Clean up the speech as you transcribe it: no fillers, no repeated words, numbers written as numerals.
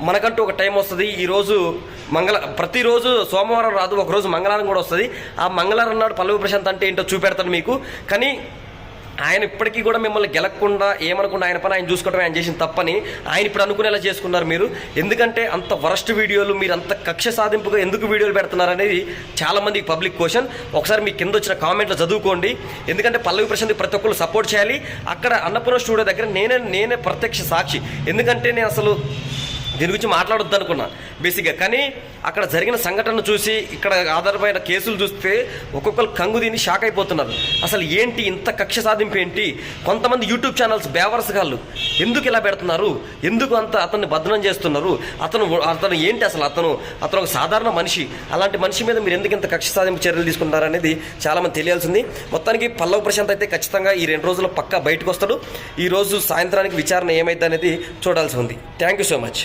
మనకంటూ ఒక టైం వస్తుంది. ఈరోజు ప్రతిరోజు సోమవారం రాదు, ఒకరోజు మంగళవారం కూడా వస్తుంది. ఆ మంగళవారం నాడు పల్లవి ప్రశాంత్ అంటే ఏంటో చూపెడతాను మీకు. కానీ ఆయన ఇప్పటికీ కూడా మిమ్మల్ని గెలక్కుండా ఏమనుకుండా ఆయన పని ఆయన చూసుకోవడం ఆయన చేసిన తప్పని ఆయన ఇప్పుడు అనుకునేలా చేసుకున్నారు మీరు. ఎందుకంటే అంత వరస్ట్ వీడియోలు, మీరు అంత కక్ష సాధింపుగా ఎందుకు వీడియోలు పెడుతున్నారు అనేది చాలామంది పబ్లిక్ క్వశ్చన్. ఒకసారి మీ కింద వచ్చిన కామెంట్లో చదువుకోండి. ఎందుకంటే పల్లవి ప్రశాంత్ ప్రతి ఒక్కరు సపోర్ట్ చేయాలి. అక్కడ అన్నపూర్ణ స్టూడియో దగ్గర నేనే ప్రత్యక్ష సాక్షి. ఎందుకంటే నేను అసలు దీని గురించి మాట్లాడొద్దు అనుకున్నా బేసిక్గా. కానీ అక్కడ జరిగిన సంఘటన చూసి ఇక్కడ ఆధారమైన కేసులు చూస్తే ఒక్కొక్కరు కంగు దీన్ని షాక్ అయిపోతున్నారు. అసలు ఏంటి ఇంత కక్ష సాధింపు ఏంటి? కొంతమంది యూట్యూబ్ ఛానల్స్ బేవర్స్ గాళ్ళు ఎందుకు ఇలా పెడుతున్నారు? ఎందుకు అంత అతన్ని బదనం చేస్తున్నారు? అతను ఏంటి అసలు? అతను ఒక సాధారణ మనిషి. అలాంటి మనిషి మీద మీరు ఎందుకు ఇంత కక్ష సాధింపు చర్యలు తీసుకుంటారు అనేది చాలామంది తెలియాల్సింది. మొత్తానికి పల్లవి ప్రశాంత్ అయితే ఖచ్చితంగా ఈ 2 రోజుల్లో పక్కా బయటకు వస్తాడు. ఈరోజు సాయంత్రానికి విచారణ ఏమైంది అనేది చూడాల్సి ఉంది. Thank you so much.